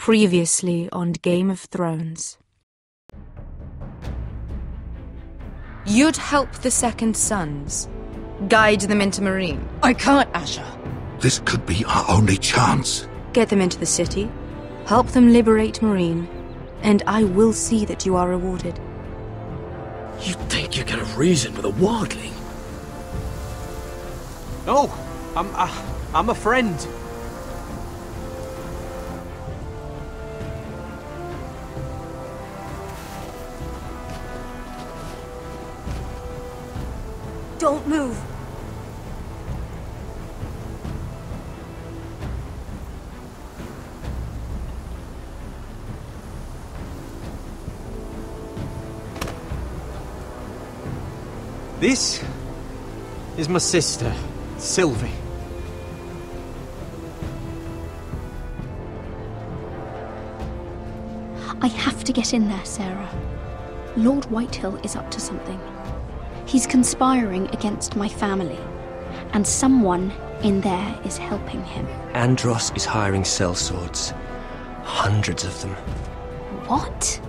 Previously on Game of Thrones. You'd help the Second Sons. Guide them into Meereen. I can't, Asher. This could be our only chance. Get them into the city. Help them liberate Meereen. And I will see that you are rewarded. You think you can reason with a wildling? No, I'm a friend. Don't move. This is my sister, Sylvie. I have to get in there, Sarah. Lord Whitehill is up to something. He's conspiring against my family, and someone in there is helping him. Andros is hiring sellswords. Hundreds of them. What?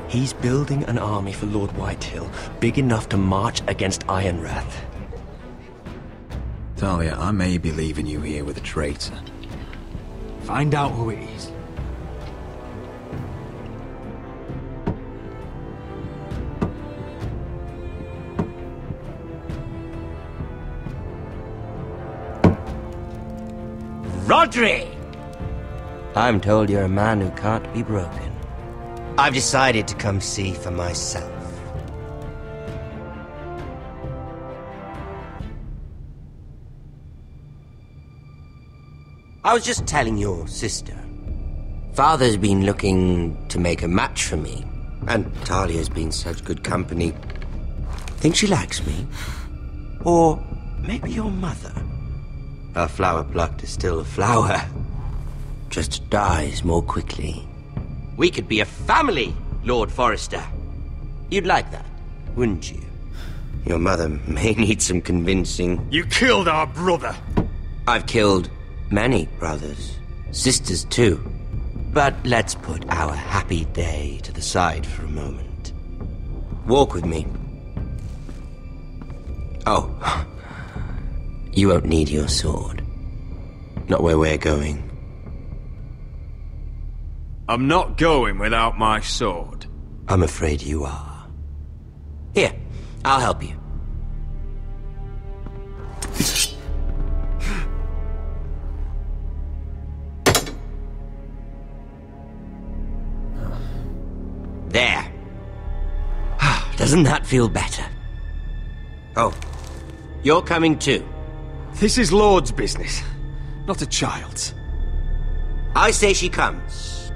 He's building an army for Lord Whitehill, big enough to march against Ironrath. Talia, I may be leaving you here with a traitor. Find out who it is. Rodri! I'm told you're a man who can't be broken. I've decided to come see for myself. I was just telling your sister. Father's been looking to make a match for me, and Talia's been such good company. Think she likes me? Or maybe your mother? A flower plucked is still a flower. Just dies more quickly. We could be a family, Lord Forrester. You'd like that, wouldn't you? Your mother may need some convincing. You killed our brother! I've killed many brothers, sisters too. But let's put our happy day to the side for a moment. Walk with me. Oh, you won't need your sword. Not where we're going. I'm not going without my sword. I'm afraid you are. Here, I'll help you. There. Doesn't that feel better? Oh, you're coming too. This is Lord's business, not a child's. I say she comes.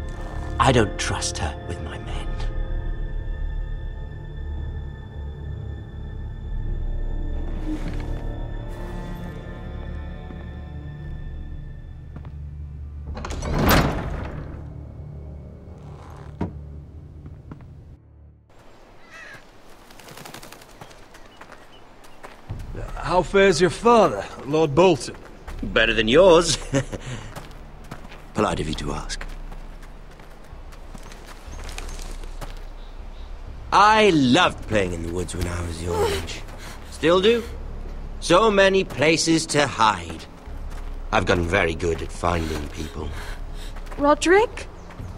I don't trust her with my men. How fares your father, Lord Bolton? Better than yours. Polite of you to ask. I loved playing in the woods when I was your age. Still do. So many places to hide. I've gotten very good at finding people. Roderick?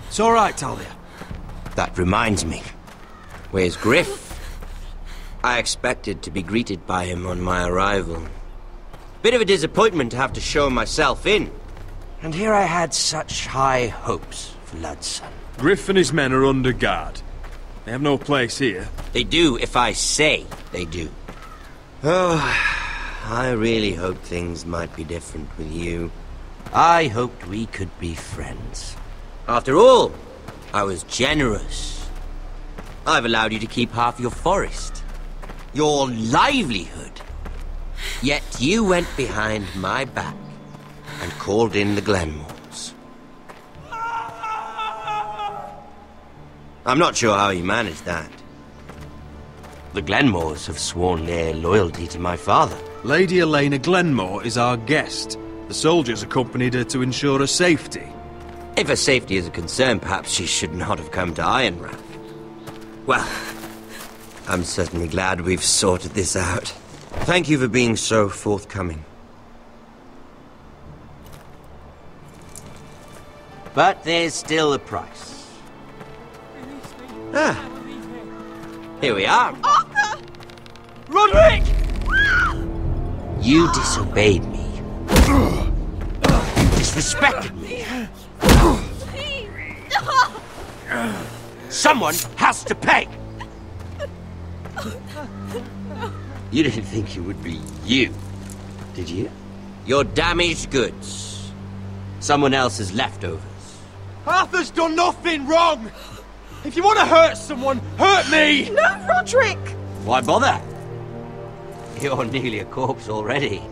It's all right, Talia. That reminds me. Where's Griff? I expected to be greeted by him on my arrival. Bit of a disappointment to have to show myself in. And here I had such high hopes for Ludson. Griff and his men are under guard. They have no place here. They do if I say they do. Oh, I really hoped things might be different with you. I hoped we could be friends. After all, I was generous. I've allowed you to keep half your forest. Your livelihood. Yet you went behind my back and called in the Glenmores. I'm not sure how you managed that. The Glenmores have sworn their loyalty to my father. Lady Elena Glenmore is our guest. The soldiers accompanied her to ensure her safety. If her safety is a concern, perhaps she should not have come to Ironrath. Well, I'm certainly glad we've sorted this out. Thank you for being so forthcoming. But there's still a price. Ah. Here we are. Arthur! Roderick! You disobeyed me. You disrespected me. Someone has to pay! You didn't think it would be you, did you? Your damaged goods. Someone else's leftovers. Arthur's done nothing wrong! If you want to hurt someone, hurt me! No, Roderick! Why bother? You're nearly a corpse already.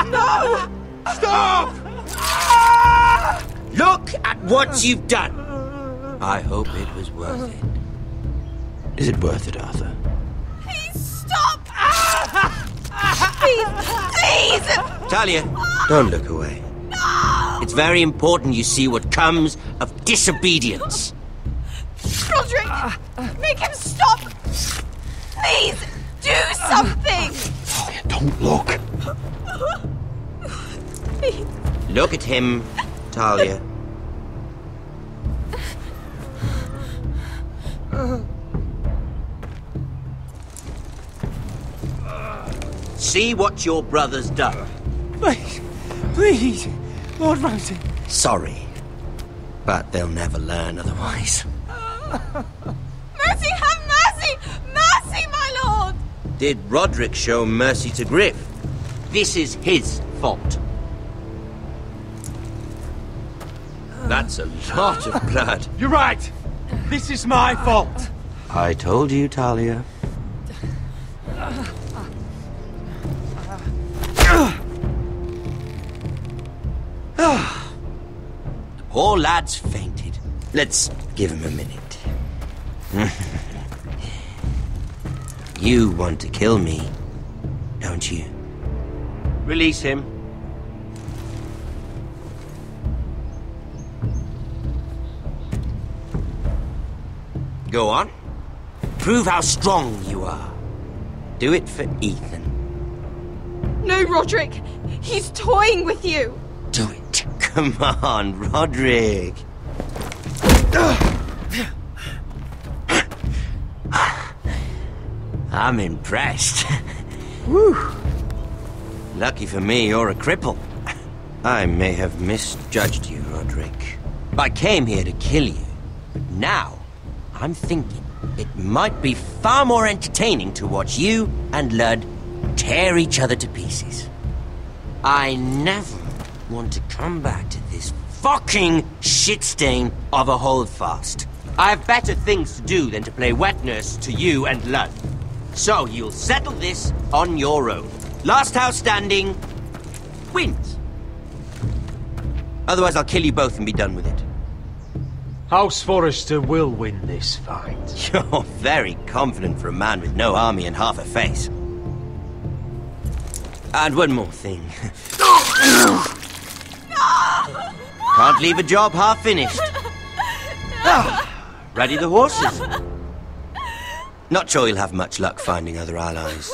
No! Stop! Look at what you've done! I hope it was worth it. Is it worth it, Arthur? Please stop! Please! Please! Talia, don't look away. No! It's very important you see what comes of disobedience. Roderick! Make him stop! Please! Do something! Talia, don't look. Please. Look at him, Talia. See what your brother's done. Please, please, Lord Ramsay. Sorry, but they'll never learn otherwise. Mercy, have mercy! Mercy, my lord! Did Roderick show mercy to Griff? This is his fault. That's a lot of blood. You're right. This is my fault. I told you, Talia. The poor lad's fainted. Let's give him a minute. You want to kill me, don't you? Release him. Go on. Prove how strong you are. Do it for Ethan. No, Roderick! He's toying with you! Do it. Come on, Roderick. I'm impressed. Whew. Lucky for me, you're a cripple. I may have misjudged you, Roderick. I came here to kill you, but now I'm thinking it might be far more entertaining to watch you and Ludd tear each other to pieces. I never want to come back to this fucking shit stain of a holdfast. I have better things to do than to play wet nurse to you and Ludd. So you'll settle this on your own. Last house standing wins. Otherwise I'll kill you both and be done with it. House Forrester will win this fight. You're very confident for a man with no army and half a face. And one more thing. Can't leave a job half finished. Ready the horses? Not sure you'll have much luck finding other allies.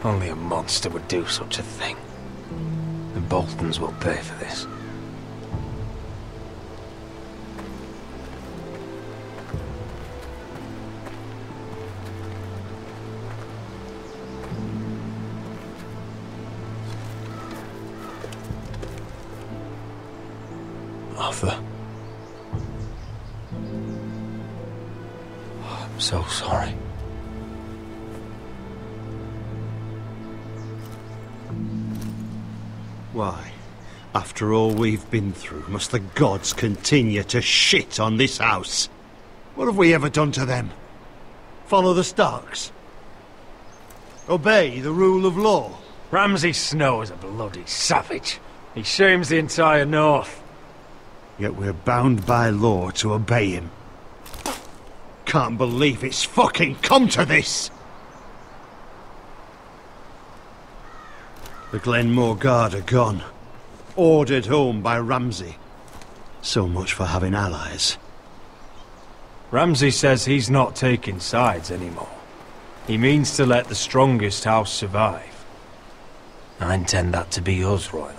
Only a monster would do such a thing. The Boltons will pay for this. Arthur. I'm so sorry. Why, after all we've been through, must the gods continue to shit on this house? What have we ever done to them? Follow the Starks? Obey the rule of law? Ramsay Snow is a bloody savage. He shames the entire North. Yet we're bound by law to obey him. Can't believe it's fucking come to this! The Glenmore Guard are gone. Ordered home by Ramsay. So much for having allies. Ramsay says he's not taking sides anymore. He means to let the strongest house survive. I intend that to be us, Royland.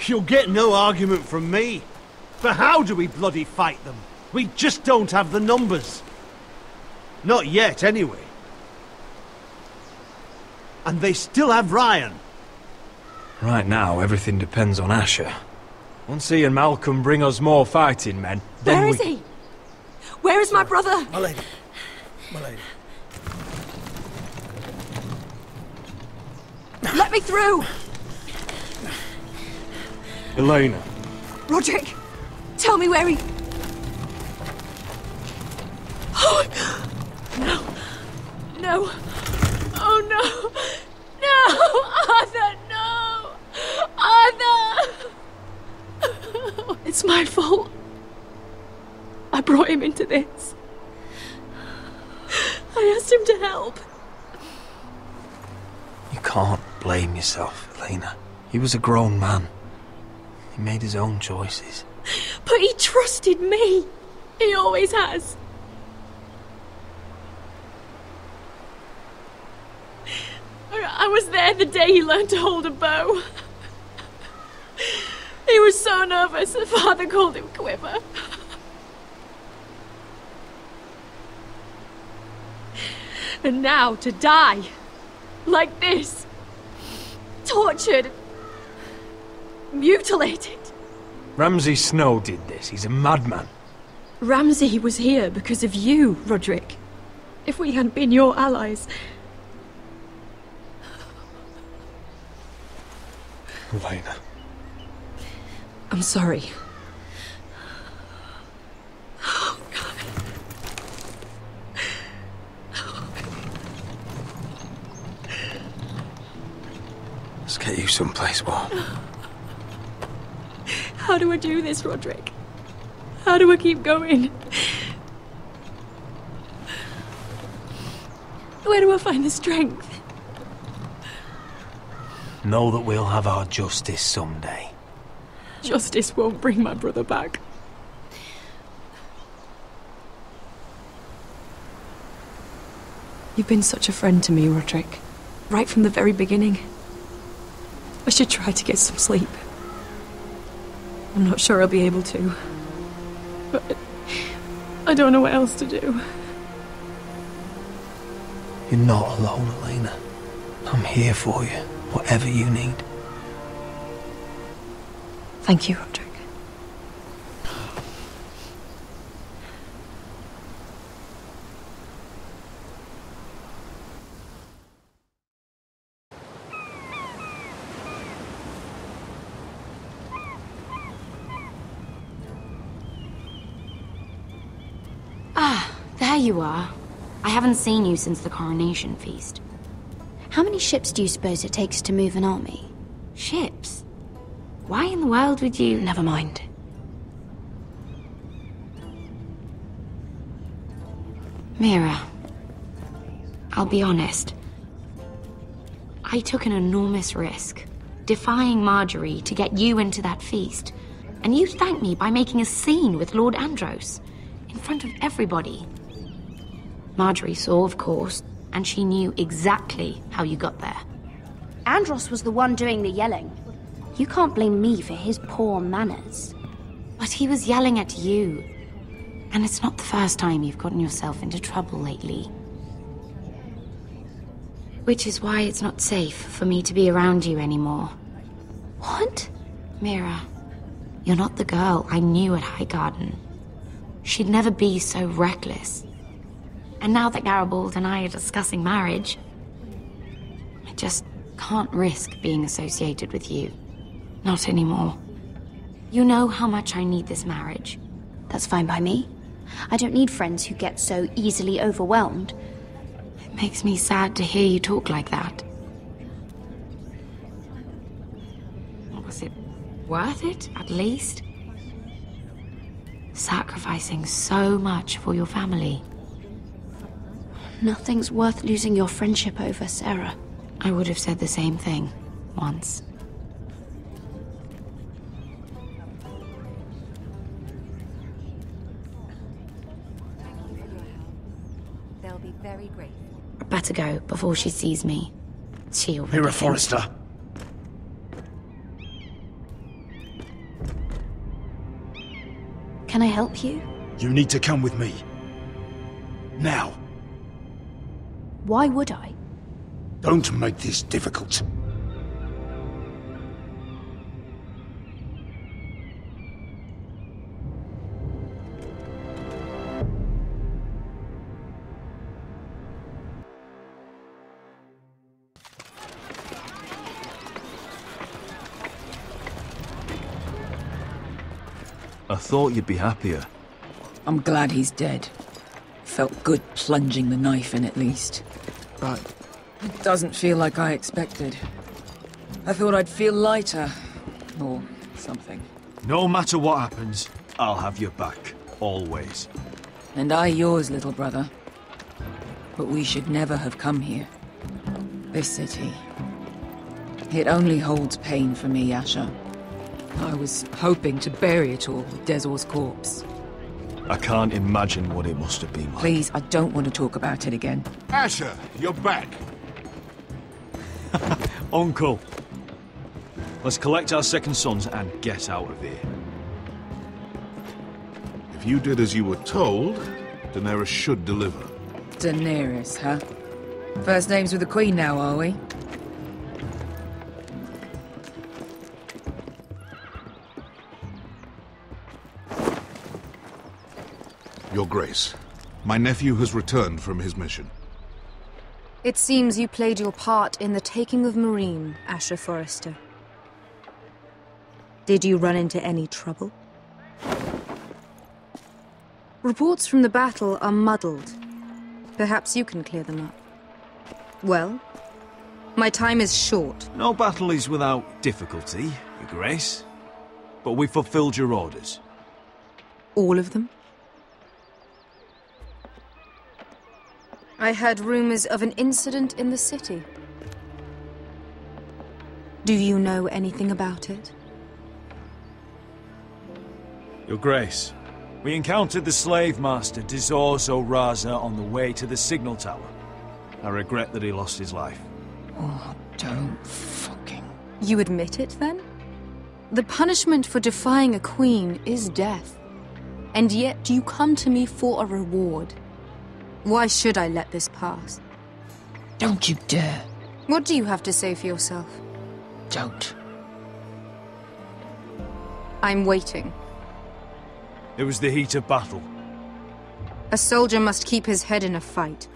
You'll get no argument from me. For how do we bloody fight them? We just don't have the numbers. Not yet, anyway. And they still have Ryan. Right now, everything depends on Asher. Once he and Malcolm bring us more fighting men, then Where is he? Where is my brother? My lady. My lady. Let me through! Elena. Roderick, tell me where he... Oh, no. No. Oh, no. No! Arthur, no! Arthur! It's my fault. I brought him into this. I asked him to help. You can't blame yourself, Elena. He was a grown man. He made his own choices. But he trusted me. He always has. I was there the day he learned to hold a bow. He was so nervous, the father called him Quiver. And now to die. Like this. Tortured. Mutilated. Ramsay Snow did this. He's a madman. Ramsay was here because of you, Roderick. If we hadn't been your allies... Elena. I'm sorry. Oh, God. Let's get you someplace warm. How do I do this, Roderick? How do I keep going? Where do I find the strength? Know that we'll have our justice someday. Justice won't bring my brother back. You've been such a friend to me, Roderick. Right from the very beginning. I should try to get some sleep. I'm not sure I'll be able to. But I don't know what else to do. You're not alone, Elena. I'm here for you, whatever you need. Thank you, Roderick. There you are. I haven't seen you since the coronation feast. How many ships do you suppose it takes to move an army? Ships? Why in the world would you... Never mind. Mira, I'll be honest. I took an enormous risk, defying Marjorie to get you into that feast. And you thanked me by making a scene with Lord Andros, in front of everybody. Marjorie saw, of course, and she knew exactly how you got there. Andros was the one doing the yelling. You can't blame me for his poor manners. But he was yelling at you. And it's not the first time you've gotten yourself into trouble lately. Which is why it's not safe for me to be around you anymore. What? Mira, You're not the girl I knew at Highgarden. She'd never be so reckless. And now that Garibald and I are discussing marriage, I just can't risk being associated with you. Not anymore. You know how much I need this marriage. That's fine by me. I don't need friends who get so easily overwhelmed. It makes me sad to hear you talk like that. Was it worth it, at least? Sacrificing so much for your family. Nothing's worth losing your friendship over, Sarah. I would have said the same thing once. They'll be very grateful. Better go before she sees me. She'll Mira Forrester. Can I help you? You need to come with me. Now. Why would I? Don't make this difficult. I thought you'd be happier. I'm glad he's dead. Felt good plunging the knife in at least. But it doesn't feel like I expected. I thought I'd feel lighter. Or something. No matter what happens, I'll have your back. Always. And I yours, little brother. But we should never have come here. This city. It only holds pain for me, Asher. I was hoping to bury it all with Dezor's corpse. I can't imagine what it must have been like. Please, I don't want to talk about it again. Asher, you're back. Uncle. Let's collect our second sons and get out of here. If you did as you were told, Daenerys should deliver. Daenerys, huh? First names with the Queen now, are we? Your Grace, my nephew has returned from his mission. It seems you played your part in the taking of Meereen, Asher Forrester. Did you run into any trouble? Reports from the battle are muddled. Perhaps you can clear them up. Well, my time is short. No battle is without difficulty, Your Grace. But we fulfilled your orders. All of them? I heard rumors of an incident in the city. Do you know anything about it? Your Grace, we encountered the slave master Dizor Zoraza on the way to the signal tower. I regret that he lost his life. Oh, don't fucking... You admit it, then? The punishment for defying a queen is death. And yet you come to me for a reward. Why should I let this pass? Don't you dare. What do you have to say for yourself? Don't. I'm waiting. It was the heat of battle. A soldier must keep his head in a fight.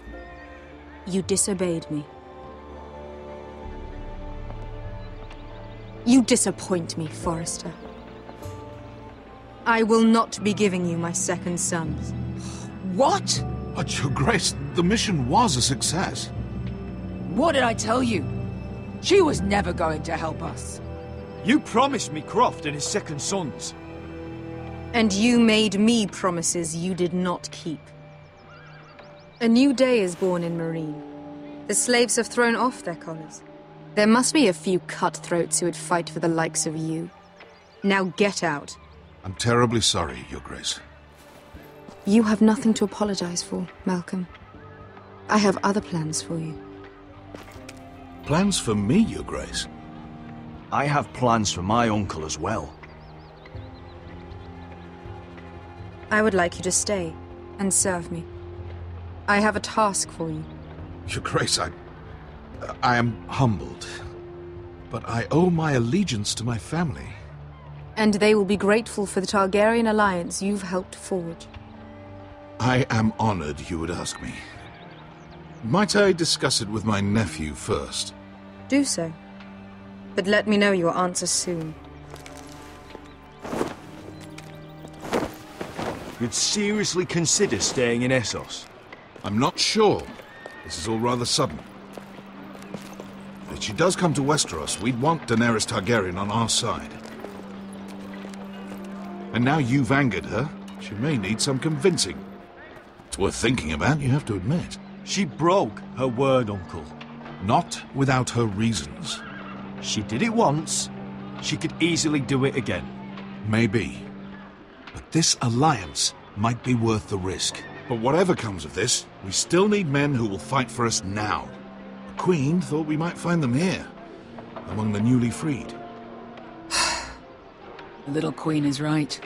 You disobeyed me. You disappoint me, Forrester. I will not be giving you my second sons. What? But, Your Grace, the mission was a success. What did I tell you? She was never going to help us. You promised me Croft and his second sons. And you made me promises you did not keep. A new day is born in Meereen. The slaves have thrown off their collars. There must be a few cutthroats who would fight for the likes of you. Now get out. I'm terribly sorry, Your Grace. You have nothing to apologize for, Malcolm. I have other plans for you. Plans for me, Your Grace? I have plans for my uncle as well. I would like you to stay and serve me. I have a task for you. Your Grace, I am humbled, but I owe my allegiance to my family. And they will be grateful for the Targaryen alliance you've helped forge. I am honored you would ask me. Might I discuss it with my nephew first? Do so. But let me know your answer soon. You'd seriously consider staying in Essos? I'm not sure. This is all rather sudden. If she does come to Westeros, we'd want Daenerys Targaryen on our side. And now you've angered her, she may need some convincing. It's worth thinking about, you have to admit. She broke her word, Uncle. Not without her reasons. She did it once. She could easily do it again. Maybe. But this alliance might be worth the risk. But whatever comes of this, we still need men who will fight for us now. The Queen thought we might find them here, among the newly freed. The little Queen is right.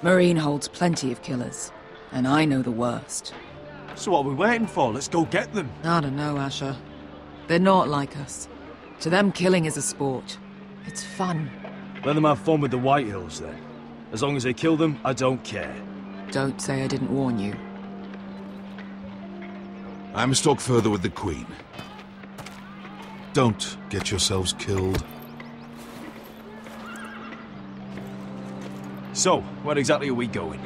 Meereen holds plenty of killers, and I know the worst. So what are we waiting for? Let's go get them. I don't know, Asher. They're not like us. To them, killing is a sport. It's fun. Let them have fun with the Whitehills, then. As long as they kill them, I don't care. Don't say I didn't warn you. I must talk further with the Queen. Don't get yourselves killed. So, where exactly are we going?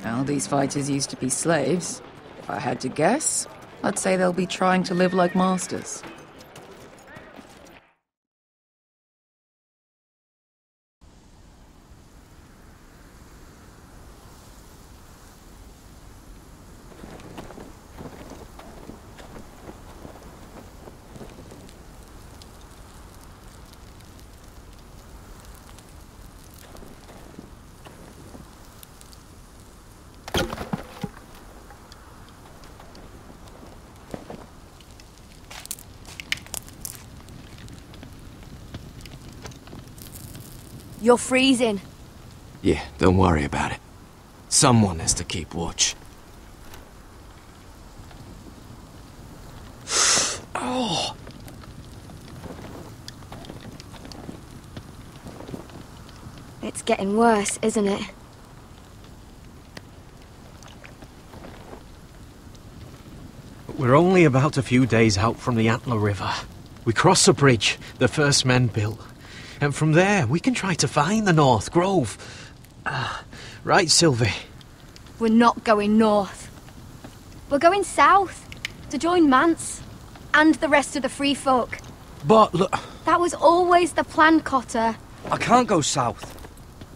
Well, these fighters used to be slaves. If I had to guess, I'd say they'll be trying to live like masters. You're freezing. Yeah, don't worry about it. Someone has to keep watch. Oh! It's getting worse, isn't it? We're only about a few days out from the Antler River. We cross a bridge the first men built. And from there, we can try to find the North Grove. Right, Sylvie? We're not going north. We're going south, to join Mance, and the rest of the free folk. But look... That was always the plan, Cotter. I can't go south.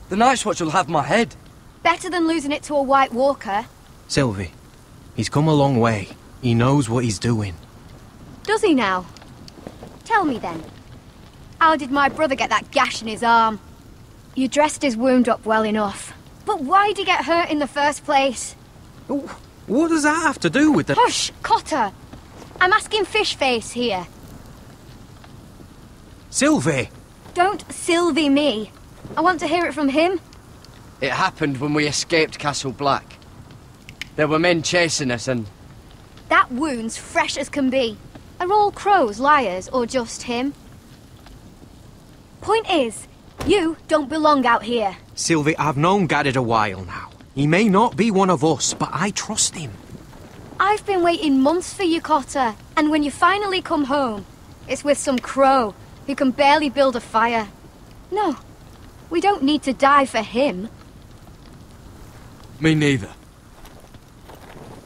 The Night's Watch will have my head. Better than losing it to a White Walker. Sylvie, he's come a long way. He knows what he's doing. Does he now? Tell me then. How did my brother get that gash in his arm? You dressed his wound up well enough. But why'd he get hurt in the first place? What does that have to do with the... Hush, Cotter! I'm asking Fishface here. Sylvie! Don't Sylvie me. I want to hear it from him. It happened when we escaped Castle Black. There were men chasing us and... That wound's fresh as can be. Are all crows liars, or just him? Point is, you don't belong out here. Sylvie, I've known Gared a while now. He may not be one of us, but I trust him. I've been waiting months for you, Cotter. And when you finally come home, it's with some crow who can barely build a fire. No, we don't need to die for him. Me neither.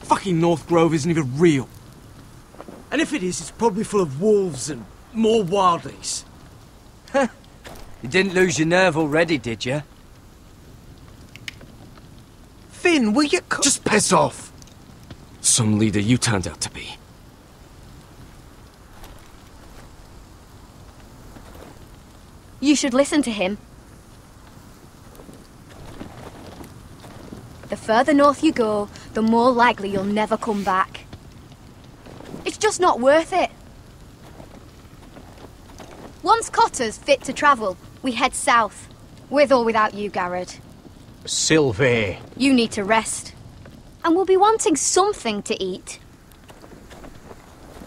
Fucking North Grove isn't even real. And if it is, it's probably full of wolves and more wildlies. You didn't lose your nerve already, did you? Finn, will you... Just piss off! Some leader you turned out to be. You should listen to him. The further north you go, the more likely you'll never come back. It's just not worth it. Once Cotter's fit to travel, we head south. With or without you, Gared. Sylvie. You need to rest. And we'll be wanting something to eat.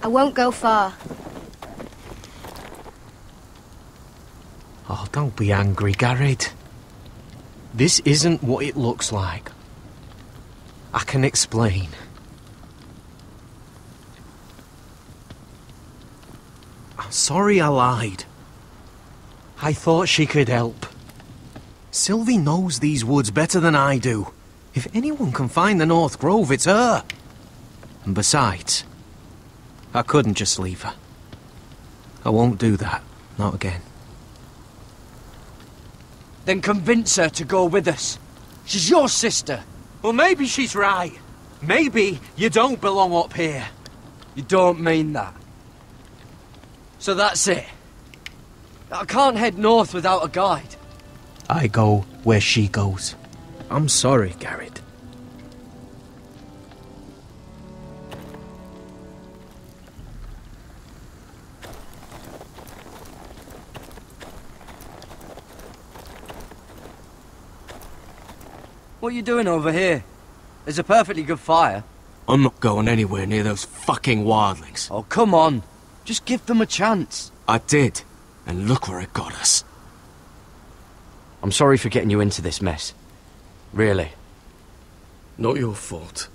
I won't go far. Oh, don't be angry, Gared. This isn't what it looks like. I can explain. I'm sorry I lied. I thought she could help. Sylvie knows these woods better than I do. If anyone can find the North Grove, it's her. And besides, I couldn't just leave her. I won't do that. Not again. Then convince her to go with us. She's your sister. Well, maybe she's right. Maybe you don't belong up here. You don't mean that. So that's it. I can't head north without a guide. I go where she goes. I'm sorry, Gared. What are you doing over here? There's a perfectly good fire. I'm not going anywhere near those fucking wildlings. Oh, come on. Just give them a chance. I did, and look where it got us. I'm sorry for getting you into this mess. Really. Not your fault.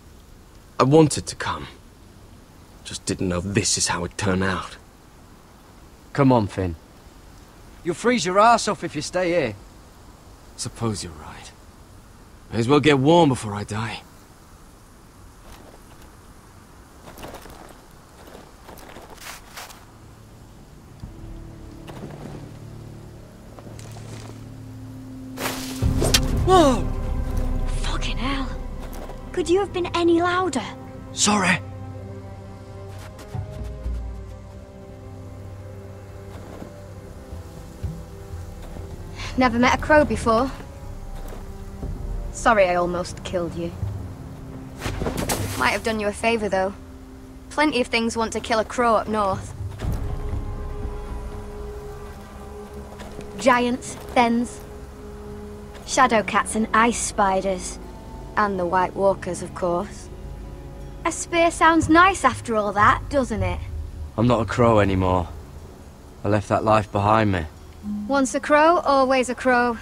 I wanted to come. Just didn't know this is how it'd turn out. Come on, Finn. You'll freeze your ass off if you stay here. Suppose you're right. May as well get warm before I die. Whoa! Fucking hell. Could you have been any louder? Sorry. Never met a crow before. Sorry I almost killed you. Might have done you a favour, though. Plenty of things want to kill a crow up north. Giants, thens, shadow cats and ice spiders. And the White Walkers, of course. A spear sounds nice after all that, doesn't it? I'm not a crow anymore. I left that life behind me. Once a crow, always a crow.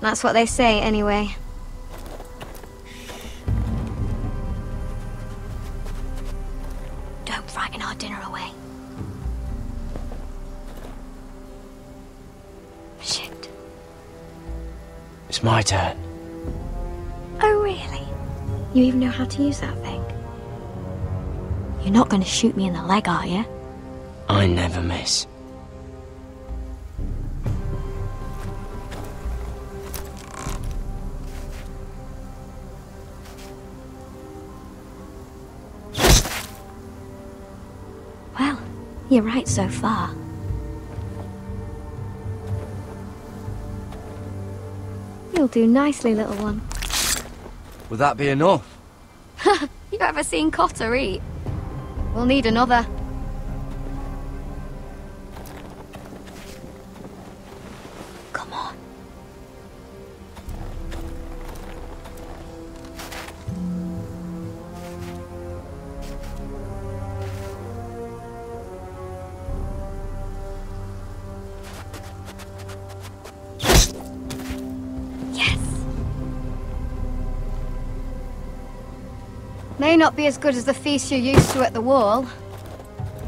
That's what they say, anyway. Don't frighten our dinner away. Shit. It's my turn. Oh, really? You even know how to use that thing? You're not going to shoot me in the leg, are you? I never miss. Well, you're right so far. You'll do nicely, little one. Would that be enough? You ever seen Cotter eat? We'll need another. Come on. May not be as good as the feast you're used to at the wall,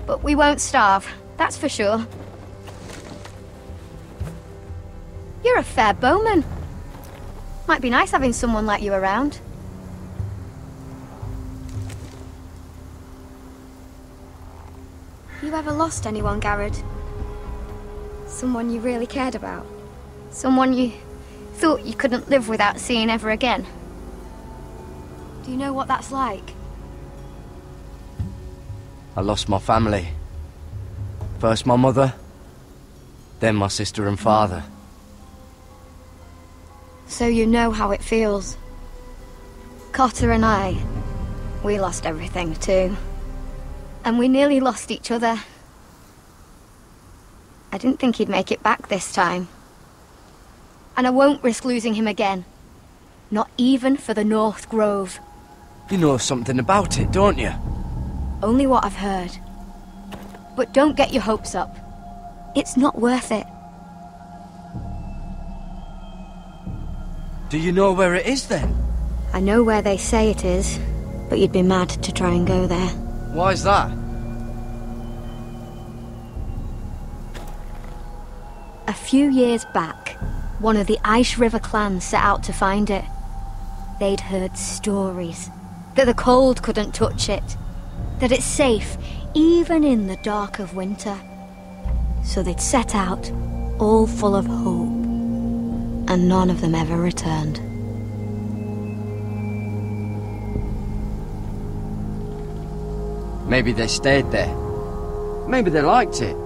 but we won't starve, that's for sure. You're a fair bowman. Might be nice having someone like you around. You ever lost anyone, Gared? Someone you really cared about? Someone you thought you couldn't live without seeing ever again? Do you know what that's like? I lost my family. First my mother, then my sister and father. So you know how it feels. Cotter and I, we lost everything too. And we nearly lost each other. I didn't think he'd make it back this time. And I won't risk losing him again. Not even for the North Grove. You know something about it, don't you? Only what I've heard. But don't get your hopes up. It's not worth it. Do you know where it is then? I know where they say it is, but you'd be mad to try and go there. Why's that? A few years back, one of the Ice River clans set out to find it. They'd heard stories that the cold couldn't touch it, that it's safe even in the dark of winter. So they'd set out, all full of hope, and none of them ever returned. Maybe they stayed there. Maybe they liked it.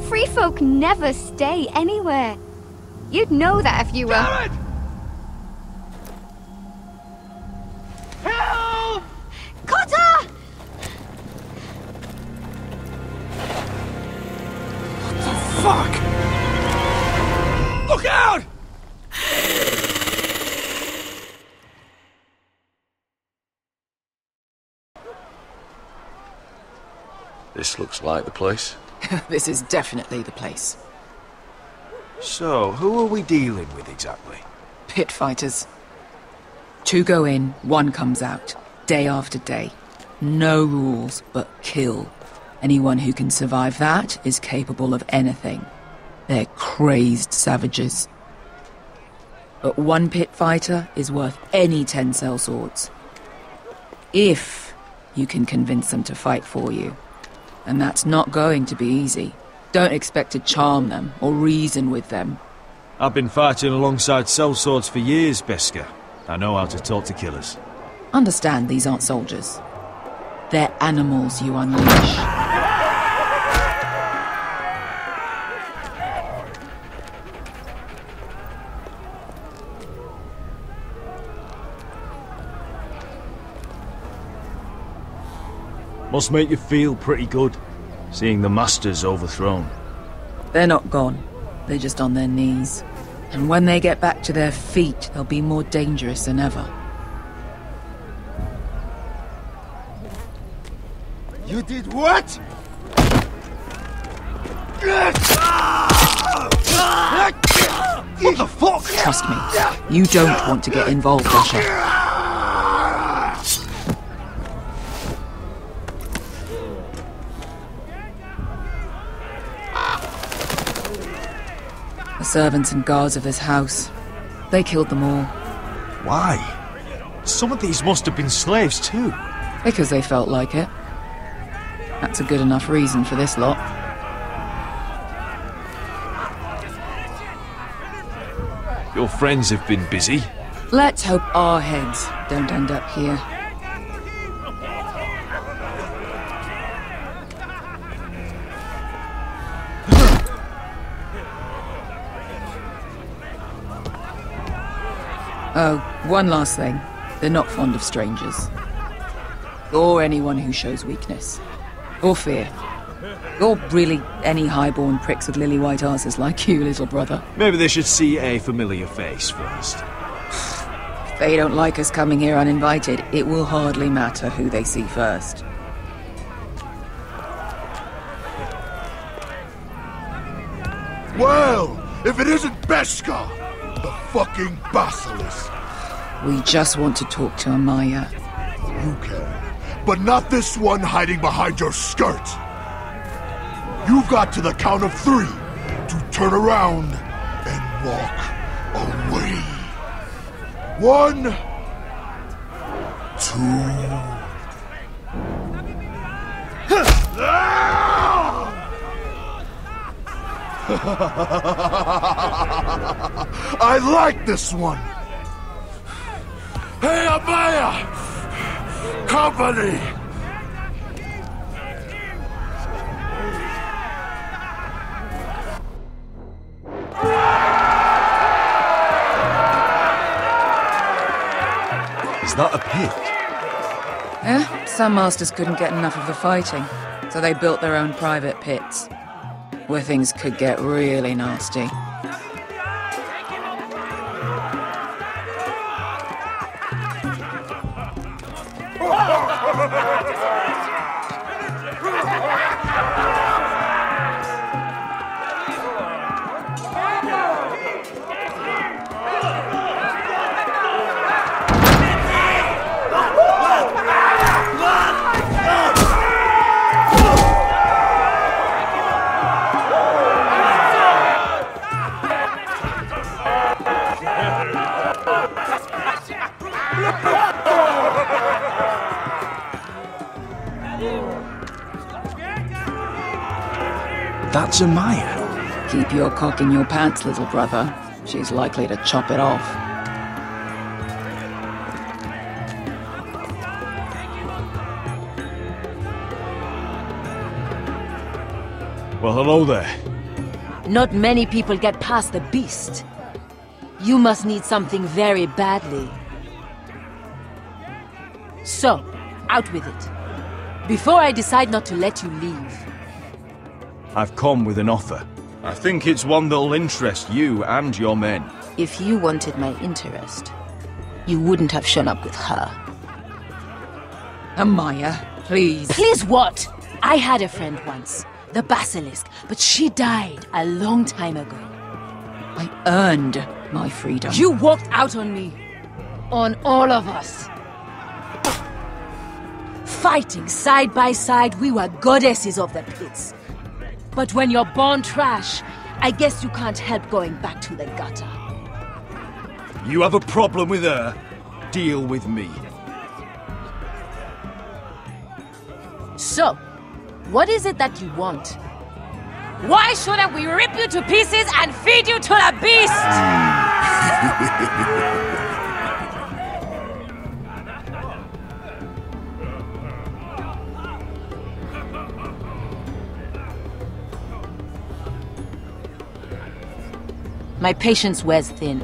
Free folk never stay anywhere. You'd know that if you were... Gared! Help! Cotter! Fuck! Look out! This looks like the place. This is definitely the place. So, who are we dealing with exactly? Pit fighters. 2 go in, 1 comes out. Day after day. No rules, but kill. Anyone who can survive that is capable of anything. They're crazed savages. But 1 pit fighter is worth any 10 sellswords. If you can convince them to fight for you. And that's not going to be easy. Don't expect to charm them or reason with them. I've been fighting alongside sellswords for years, Beskar. I know how to talk to killers. Understand these aren't soldiers. They're animals you unleash. Must make you feel pretty good, seeing the Masters overthrown. They're not gone. They're just on their knees. And when they get back to their feet, they'll be more dangerous than ever. You did what? What the fuck? Trust me, you don't want to get involved, Asher. The servants and guards of this house, they killed them all. Why? Some of these must have been slaves too. Because they felt like it. That's a good enough reason for this lot. Your friends have been busy. Let's hope our heads don't end up here. Oh, one last thing. They're not fond of strangers. Or anyone who shows weakness. Or fear. Or really any highborn pricks with lily-white asses like you, little brother. Maybe they should see a familiar face first. If they don't like us coming here uninvited, it will hardly matter who they see first. Well, if it isn't Beskar, the fucking basilisk. We just want to talk to Amaya. You can, but not this one hiding behind your skirt. You've got to the count of 3 to turn around and walk away. 1, 2. I like this one. Hey, Amaya! Company! Is that a pit? Yeah, some masters couldn't get enough of the fighting, so they built their own private pits, where things could get really nasty. That's Amaya. Keep your cock in your pants, little brother. She's likely to chop it off. Well, hello there. Not many people get past the beast. You must need something very badly. So, out with it. Before I decide not to let you leave. I've come with an offer. I think it's one that'll interest you and your men. If you wanted my interest, you wouldn't have shown up with her. Amaya, please. Please what? I had a friend once, the Basilisk, but she died a long time ago. I earned my freedom. You walked out on me. On all of us. Fighting side by side, we were goddesses of the pits. But when you're born trash, I guess you can't help going back to the gutter. You have a problem with her? Deal with me. So, what is it that you want? Why shouldn't we rip you to pieces and feed you to the beast? My patience wears thin.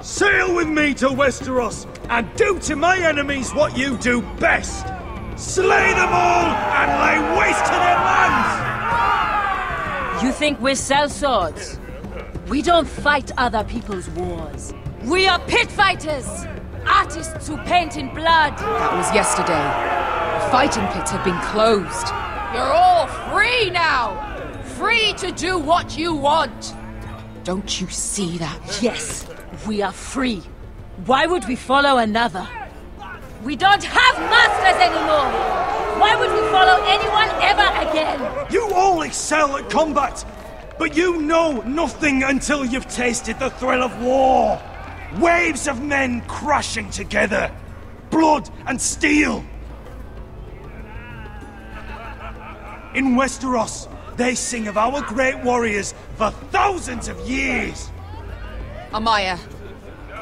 Sail with me to Westeros and do to my enemies what you do best. Slay them all and lay waste to their lands! You think we sell swords? We don't fight other people's wars. We are pit fighters! Artists who paint in blood! That was yesterday. The fighting pits have been closed. You're all free now! Free to do what you want! Don't you see that? Yes, we are free. Why would we follow another? We don't have masters anymore! Why would we follow anyone ever again? You all excel at combat, but you know nothing until you've tasted the thrill of war. Waves of men crashing together. Blood and steel. In Westeros, they sing of our great warriors for thousands of years! Amaya,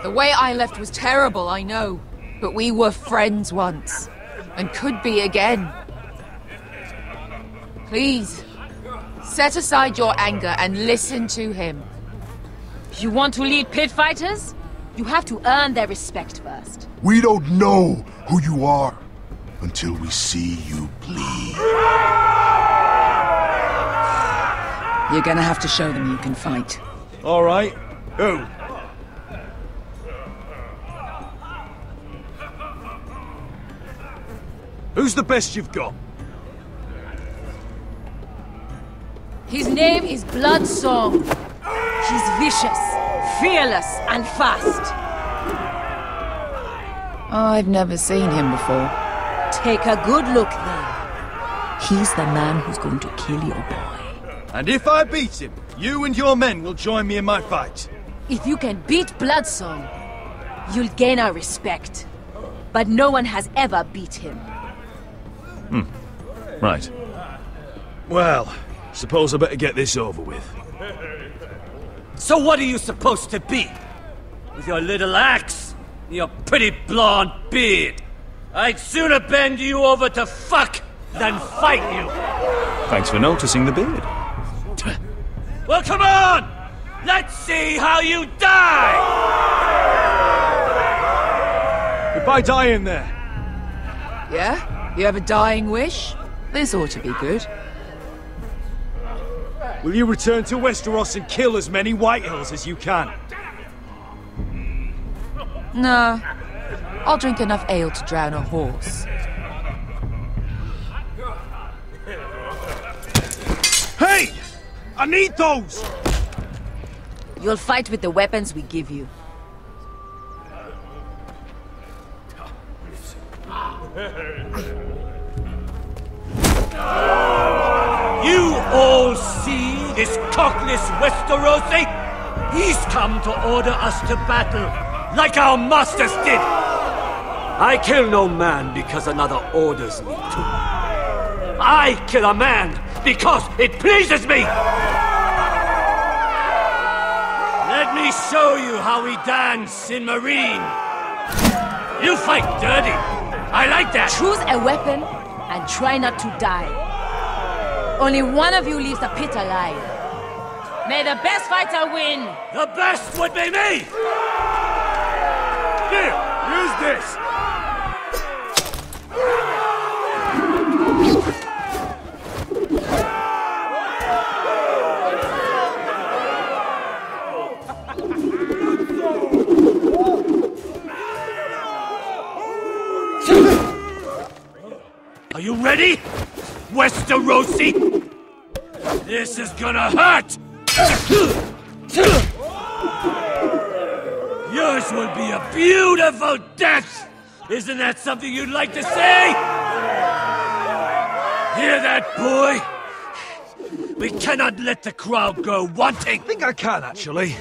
the way I left was terrible, I know. But we were friends once. And could be again. Please, set aside your anger and listen to him. You want to lead pit fighters? You have to earn their respect first. We don't know who you are until we see you bleed. You're gonna have to show them you can fight. All right. Who? Who's the best you've got? His name is Bloodsong. He's vicious, fearless, and fast. I've never seen him before. Take a good look then. He's the man who's going to kill your boy. And if I beat him, you and your men will join me in my fight. If you can beat Bloodsong, you'll gain our respect. But no one has ever beat him. Right. Well, suppose I better get this over with. So what are you supposed to be? With your little axe and your pretty blonde beard? I'd sooner bend you over to fuck than fight you. Thanks for noticing the beard. Well, come on! Let's see how you die! Goodbye, dying there. Yeah? You have a dying wish? This ought to be good. Will you return to Westeros and kill as many Whitehills as you can? No. I'll drink enough ale to drown a horse. Hey! I need those! You'll fight with the weapons we give you. You all see this cockless Westerosi? He's come to order us to battle, like our masters did. I kill no man because another orders me to. I kill a man because it pleases me! Let me show you how we dance in Meereen. You fight dirty. I like that. Choose a weapon and try not to die. Only one of you leaves the pit alive. May the best fighter win. The best would be me! Here, use this. Are you ready, Westerosi? This is gonna hurt! Yours will be a beautiful death! Isn't that something you'd like to say? Hear that, boy? We cannot let the crowd go wanting! I think I can, actually.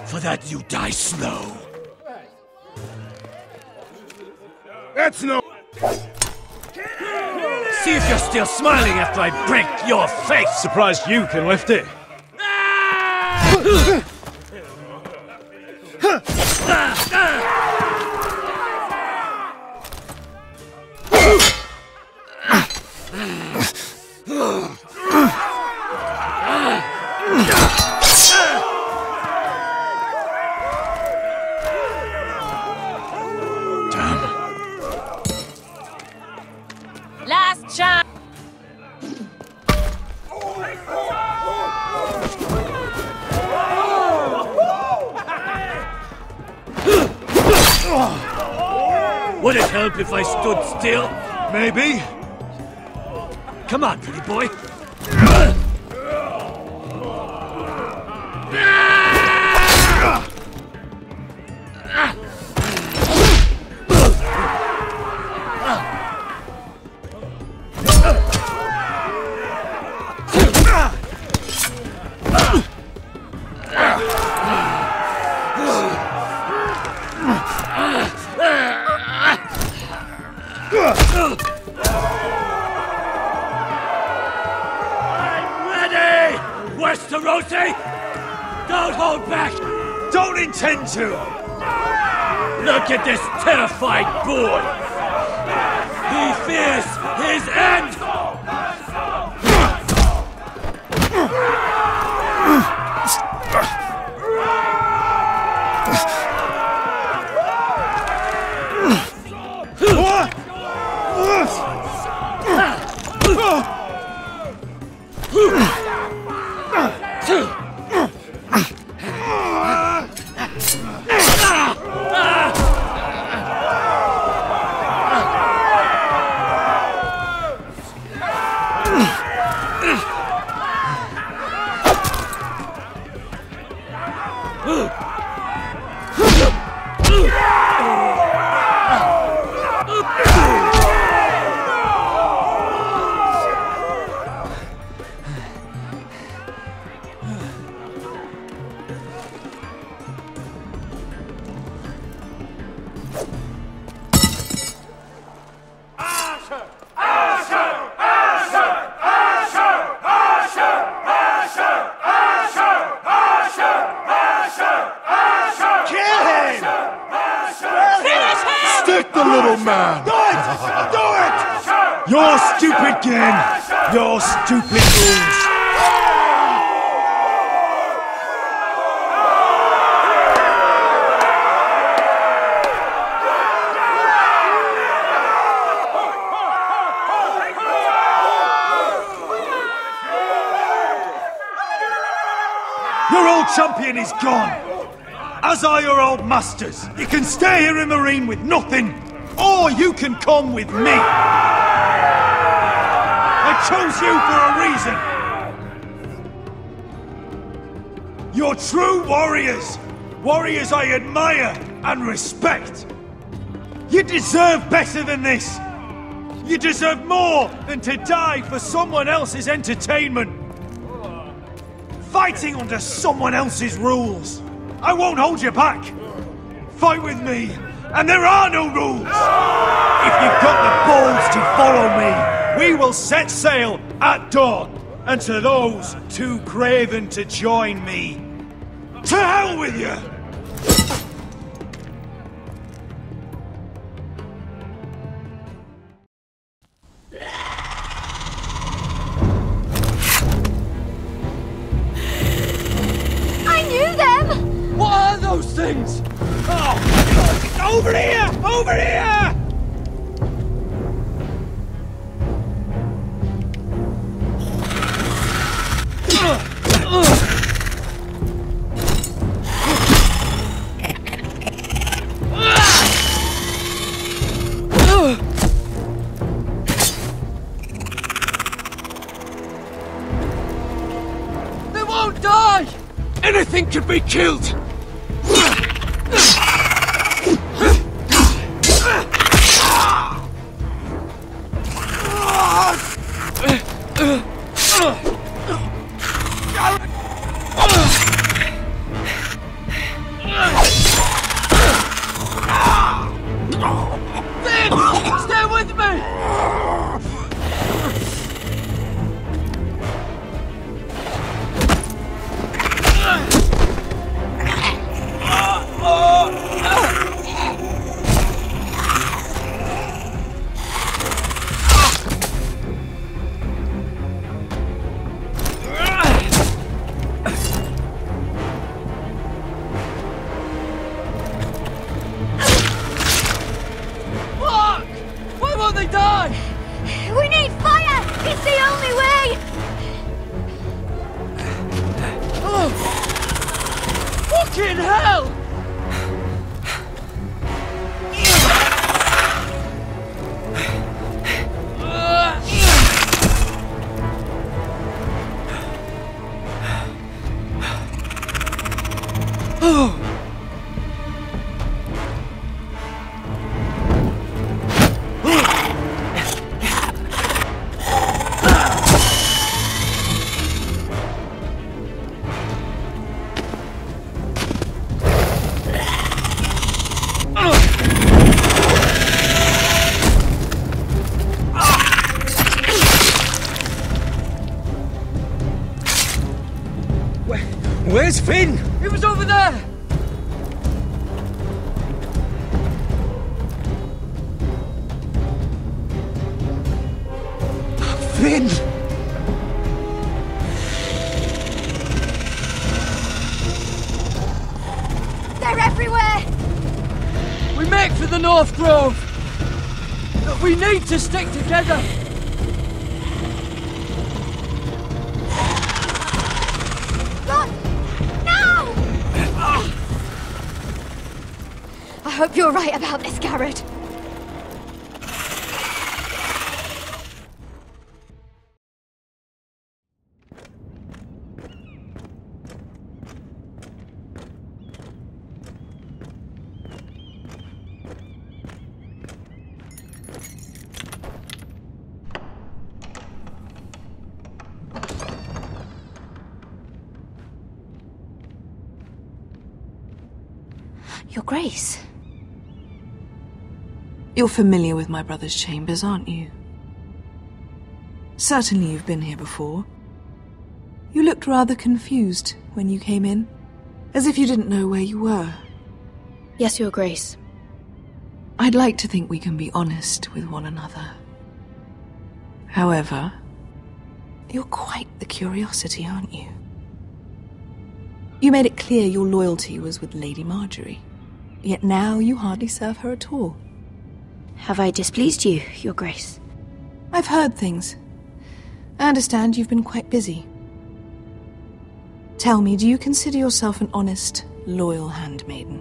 For that you die slow. That's no... See if you're still smiling after I break your face! Surprised you can lift it. Last chance. Would it help if I stood still? Maybe. Come on, pretty boy. Westerosi! Don't hold back! Don't intend to! Look at this terrified boy! He fears his end! You're stupid, Gen! You're stupid fools! Your old champion is gone! As are your old masters! You can stay here in Meereen with nothing! Or you can come with me! I chose you for a reason! You're true warriors! Warriors I admire and respect! You deserve better than this! You deserve more than to die for someone else's entertainment! fighting under someone else's rules. I won't hold you back. Fight with me, and there are no rules. If you've got the balls to follow me, we will set sail at dawn. And to those too craven to join me, to hell with you! I knew them! What are those things? Oh, over here! Over here! They won't die! Anything could be killed! Stay with me! Fuck! Why won't they die? We need fire! It's the only way! Oh! Fucking hell! Oh! Where's Finn? He was over there! Finn! They're everywhere! We make for the North Grove! But we need to stick together! God! No! I hope you're right about this, Gared. Your Grace. You're familiar with my brother's chambers, aren't you? Certainly you've been here before. You looked rather confused when you came in, as if you didn't know where you were. Yes, Your Grace. I'd like to think we can be honest with one another. However, you're quite the curiosity, aren't you? You made it clear your loyalty was with Lady Marjorie, yet now you hardly serve her at all. Have I displeased you, Your Grace? I've heard things. I understand you've been quite busy. Tell me, do you consider yourself an honest, loyal handmaiden?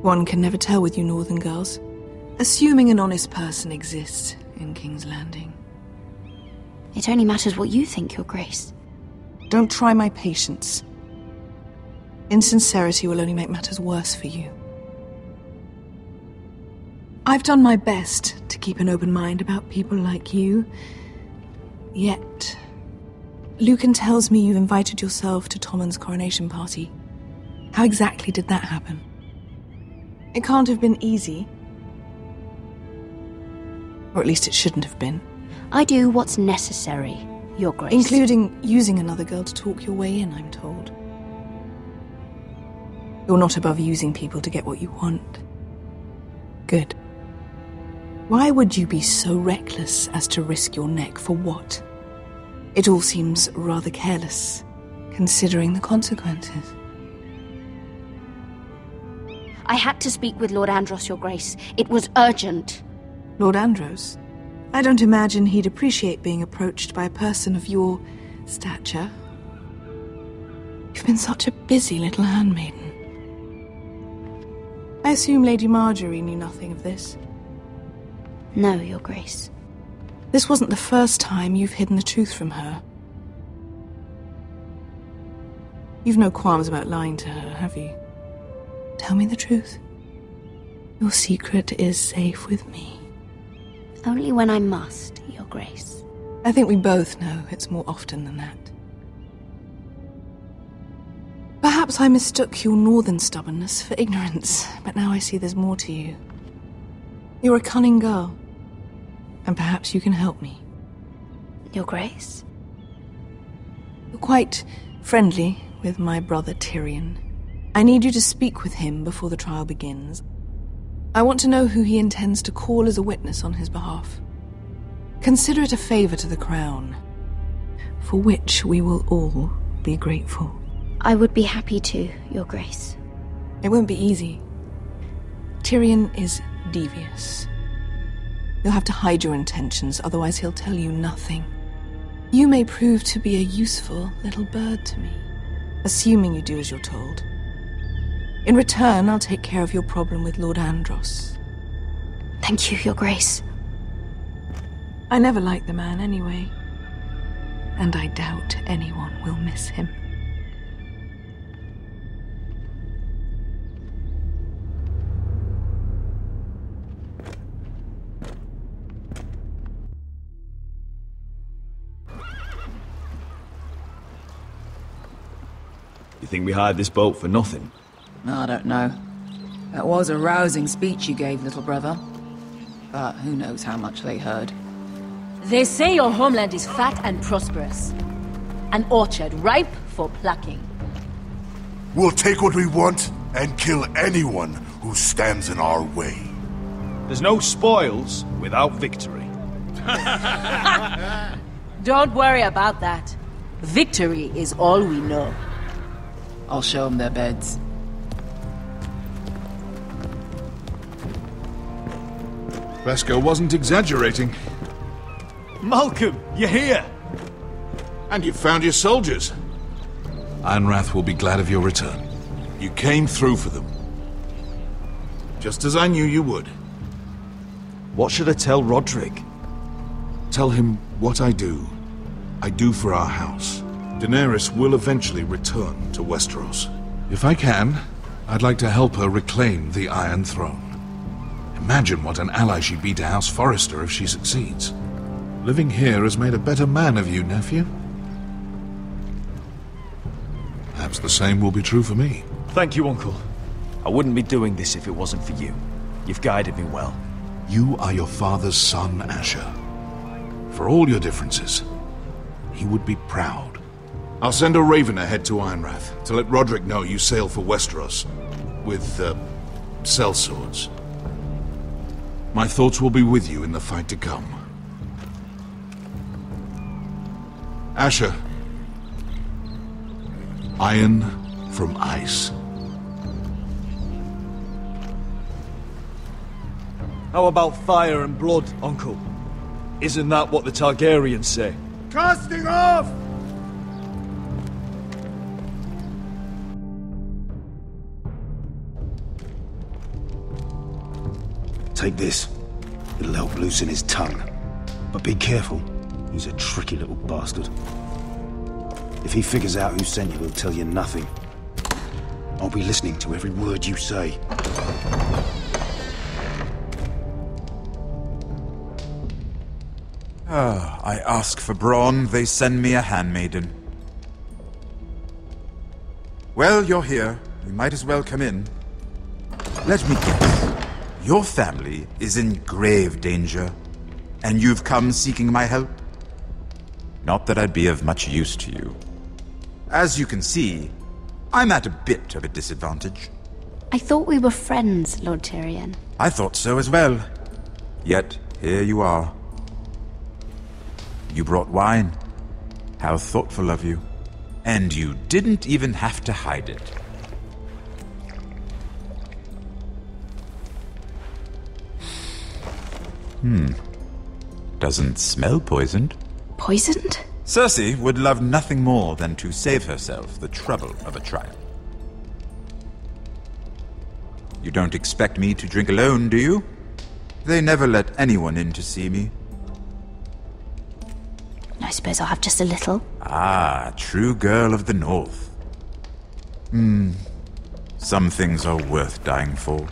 One can never tell with you northern girls. Assuming an honest person exists in King's Landing. It only matters what you think, Your Grace. Don't try my patience. Insincerity will only make matters worse for you. I've done my best to keep an open mind about people like you. Yet, Lucan tells me you invited yourself to Tommen's coronation party. How exactly did that happen? It can't have been easy. Or at least it shouldn't have been. I do what's necessary, Your Grace. Including using another girl to talk your way in, I'm told. You're not above using people to get what you want. Good. Why would you be so reckless as to risk your neck for what? It all seems rather careless, considering the consequences. I had to speak with Lord Andros, Your Grace. It was urgent. Lord Andros? I don't imagine he'd appreciate being approached by a person of your stature. You've been such a busy little handmaiden. I assume Lady Marjorie knew nothing of this. No, Your Grace. This wasn't the first time you've hidden the truth from her. You've no qualms about lying to her, have you? Tell me the truth. Your secret is safe with me. Only when I must, Your Grace. I think we both know it's more often than that. Perhaps I mistook your northern stubbornness for ignorance, but now I see there's more to you. You're a cunning girl, and perhaps you can help me. Your Grace? You're quite friendly with my brother Tyrion. I need you to speak with him before the trial begins. I want to know who he intends to call as a witness on his behalf. Consider it a favor to the crown, for which we will all be grateful. I would be happy to, Your Grace. It won't be easy. Tyrion is devious. You'll have to hide your intentions, otherwise he'll tell you nothing. You may prove to be a useful little bird to me, assuming you do as you're told. In return, I'll take care of your problem with Lord Andros. Thank you, Your Grace. I never liked the man anyway, and I doubt anyone will miss him. You think we hired this boat for nothing? I don't know. That was a rousing speech you gave, little brother. But who knows how much they heard. They say your homeland is fat and prosperous. An orchard ripe for plucking. We'll take what we want and kill anyone who stands in our way. There's no spoils without victory. Don't worry about that. Victory is all we know. I'll show them their beds. Vesco wasn't exaggerating. Malcolm, you're here! And you've found your soldiers. Ironrath will be glad of your return. You came through for them. Just as I knew you would. What should I tell Roderick? Tell him what I do for our house. Daenerys will eventually return to Westeros. If I can, I'd like to help her reclaim the Iron Throne. Imagine what an ally she'd be to House Forrester if she succeeds. Living here has made a better man of you, nephew. Perhaps the same will be true for me. Thank you, Uncle. I wouldn't be doing this if it wasn't for you. You've guided me well. You are your father's son, Asher. For all your differences, he would be proud. I'll send a raven ahead to Ironrath to let Roderick know you sail for Westeros with, sellswords. My thoughts will be with you in the fight to come. Asher. Iron from ice. How about fire and blood, Uncle? Isn't that what the Targaryens say? Casting off! Take this. It'll help loosen his tongue. But be careful. He's a tricky little bastard. If he figures out who sent you, he'll tell you nothing. I'll be listening to every word you say. I ask for brawn, they send me a handmaiden. Well, you're here. You might as well come in. Let me guess. Your family is in grave danger, and you've come seeking my help? Not that I'd be of much use to you. As you can see, I'm at a bit of a disadvantage. I thought we were friends, Lord Tyrion. I thought so as well. Yet, here you are. You brought wine. How thoughtful of you. And you didn't even have to hide it. Doesn't smell poisoned. Poisoned? Cersei would love nothing more than to save herself the trouble of a trial. You don't expect me to drink alone, do you? They never let anyone in to see me. I suppose I'll have just a little. Ah, true girl of the North. Some things are worth dying for.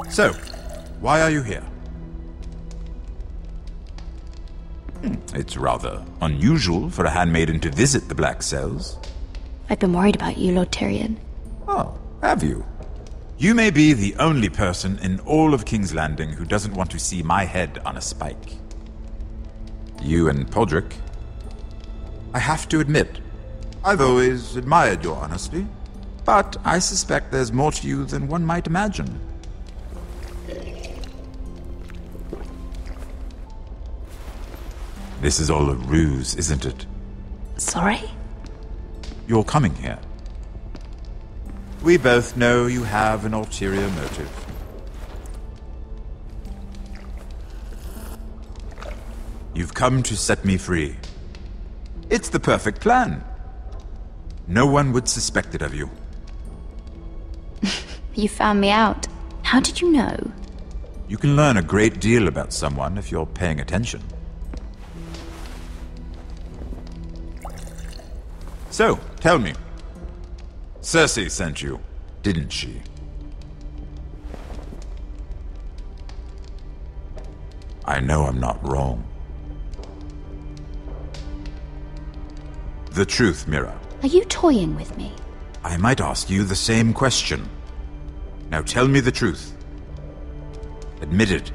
So, why are you here? It's rather unusual for a handmaiden to visit the Black Cells. I've been worried about you, Lord Tyrion. Oh, have you? You may be the only person in all of King's Landing who doesn't want to see my head on a spike. You and Podrick. I have to admit, I've always admired your honesty, but I suspect there's more to you than one might imagine. This is all a ruse, isn't it? Sorry? You're coming here. We both know you have an ulterior motive. You've come to set me free. It's the perfect plan. No one would suspect it of you. You found me out. How did you know? You can learn a great deal about someone if you're paying attention. So, tell me. Cersei sent you, didn't she? I know I'm not wrong. The truth, Mira. Are you toying with me? I might ask you the same question. Now tell me the truth. Admit it.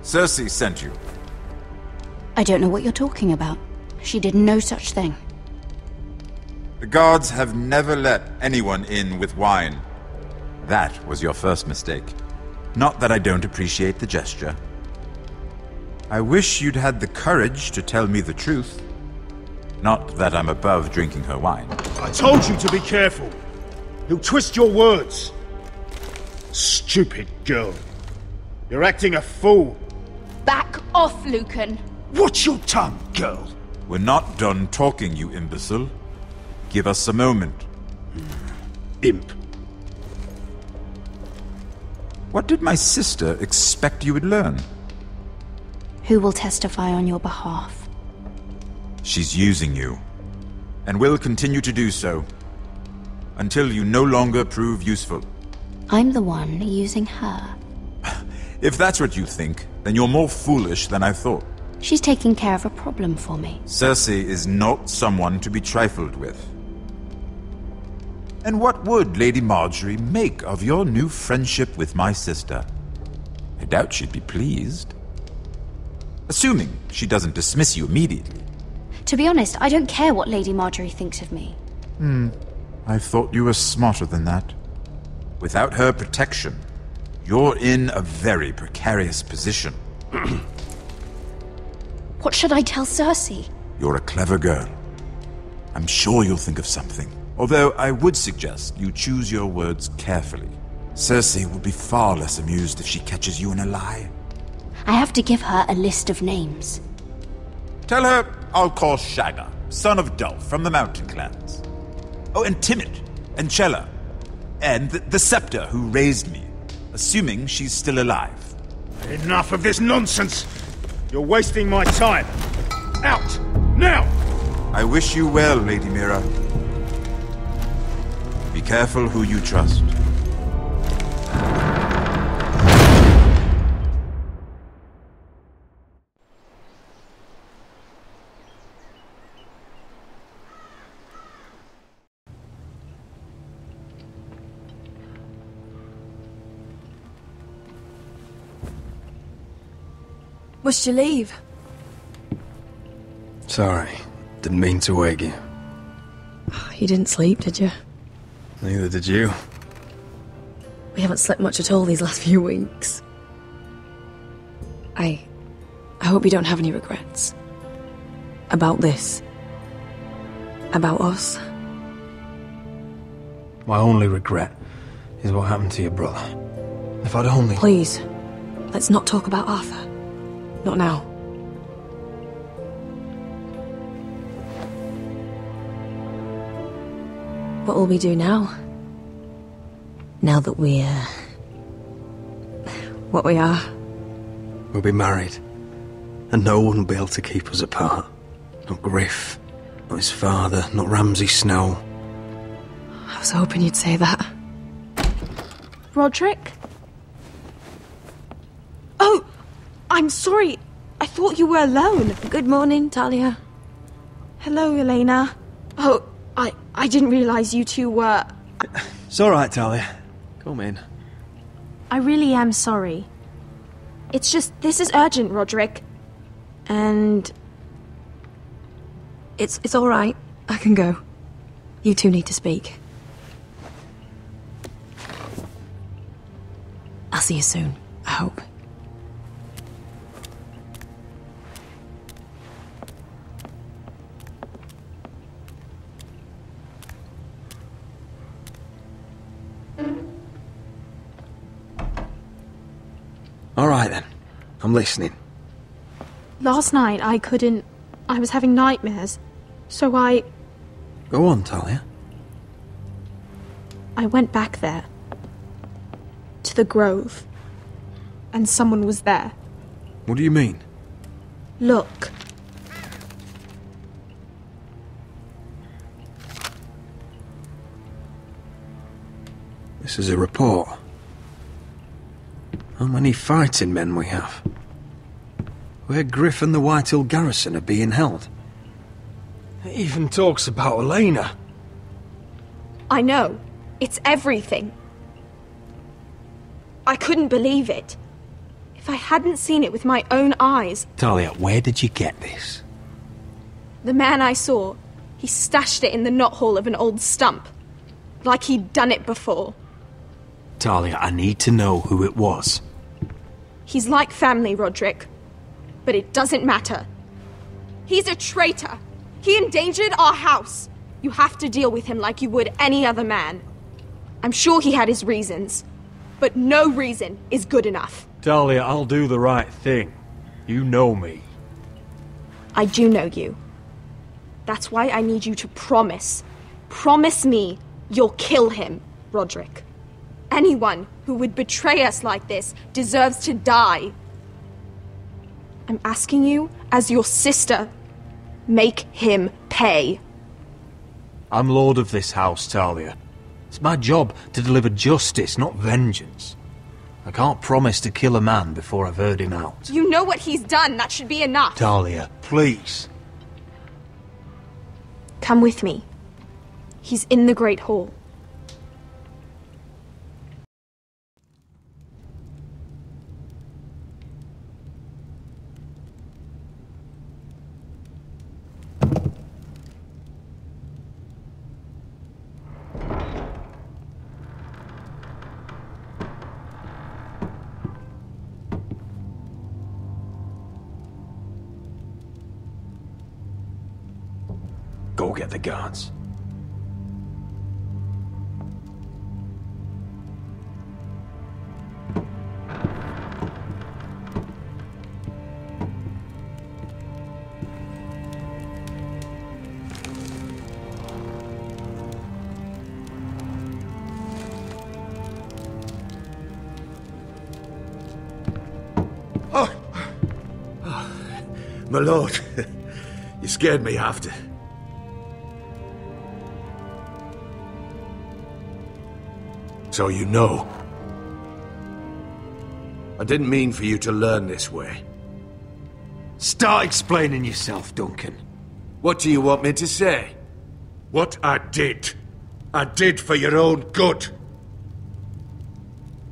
Cersei sent you. I don't know what you're talking about. She did no such thing. The guards have never let anyone in with wine. That was your first mistake. Not that I don't appreciate the gesture. I wish you'd had the courage to tell me the truth. Not that I'm above drinking her wine. I told you to be careful. He'll twist your words. Stupid girl. You're acting a fool. Back off, Lucan. Watch your tongue, girl. We're not done talking, you imbecile. Give us a moment. Imp. What did my sister expect you would learn? Who will testify on your behalf? She's using you, and will continue to do so, until you no longer prove useful. I'm the one using her. If that's what you think, then you're more foolish than I thought. She's taking care of a problem for me. Cersei is not someone to be trifled with. And what would Lady Margaery make of your new friendship with my sister? I doubt she'd be pleased. Assuming she doesn't dismiss you immediately. To be honest, I don't care what Lady Margaery thinks of me. I thought you were smarter than that. Without her protection, you're in a very precarious position. What should I tell Cersei? You're a clever girl. I'm sure you'll think of something. Although I would suggest you choose your words carefully. Cersei will be far less amused if she catches you in a lie. I have to give her a list of names. Tell her I'll call Shagga, son of Dulf from the Mountain Clans. Oh, and Timid, and Chella, and the Scepter who raised me, assuming she's still alive. Enough of this nonsense! You're wasting my time! Out! Now! I wish you well, Lady Mira. Be careful who you trust. Must you leave? Sorry, didn't mean to wake you. You didn't sleep, did you? Neither did you. We haven't slept much at all these last few weeks. I hope you don't have any regrets. About this. About us. My only regret is what happened to your brother. If I'd only... Please, let's not talk about Arthur. Not now. What will we do now? Now that we're... what we are? We'll be married. And no one will be able to keep us apart. Not Griff, not his father, not Ramsay Snow. I was hoping you'd say that. Roderick? Oh! I'm sorry. I thought you were alone. Good morning, Talia. Hello, Elena. Oh, I didn't realize you two were... It's all right, Talia. Come in. I really am sorry. It's just, this is urgent, Roderick. And... It's all right. I can go. You two need to speak. I'll see you soon, I hope. All right, then. I'm listening. Last night, I was having nightmares. So Go on, Talia. I went back there. To the grove. And someone was there. What do you mean? Look. This is a report. How many fighting men we have? Where Griff and the Whitehill garrison are being held. It even talks about Elena. I know. It's everything. I couldn't believe it. If I hadn't seen it with my own eyes... Talia, where did you get this? The man I saw, he stashed it in the knothole of an old stump. Like he'd done it before. Talia, I need to know who it was. He's like family, Roderick. But it doesn't matter. He's a traitor. He endangered our house. You have to deal with him like you would any other man. I'm sure he had his reasons. But no reason is good enough. Talia, I'll do the right thing. You know me. I do know you. That's why I need you to promise. Promise me you'll kill him, Roderick. Anyone who would betray us like this deserves to die. I'm asking you, as your sister, make him pay. I'm lord of this house, Talia. It's my job to deliver justice, not vengeance. I can't promise to kill a man before I've heard him out. You know what he's done. That should be enough. Talia, please. Come with me. He's in the Great Hall. Go get the guards. My lord, you scared me after. So you know. I didn't mean for you to learn this way. Start explaining yourself, Duncan. What do you want me to say? What I did for your own good.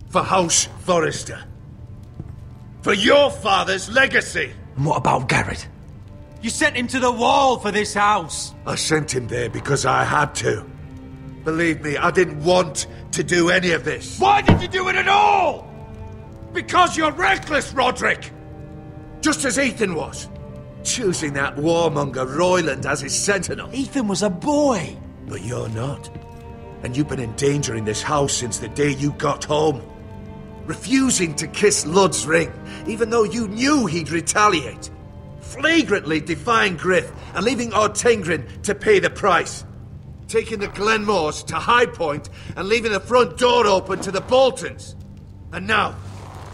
For House Forrester. For your father's legacy. And what about Gared? You sent him to the wall for this house. I sent him there because I had to. Believe me, I didn't want to do any of this. Why did you do it at all? Because you're reckless, Roderick! Just as Ethan was. Choosing that warmonger Royland as his sentinel. Ethan was a boy. But you're not. And you've been endangering this house since the day you got home. Refusing to kiss Lud's ring, even though you knew he'd retaliate. Flagrantly defying Griff and leaving Ortengrin to pay the price. Taking the Glenmores to High Point and leaving the front door open to the Boltons. And now,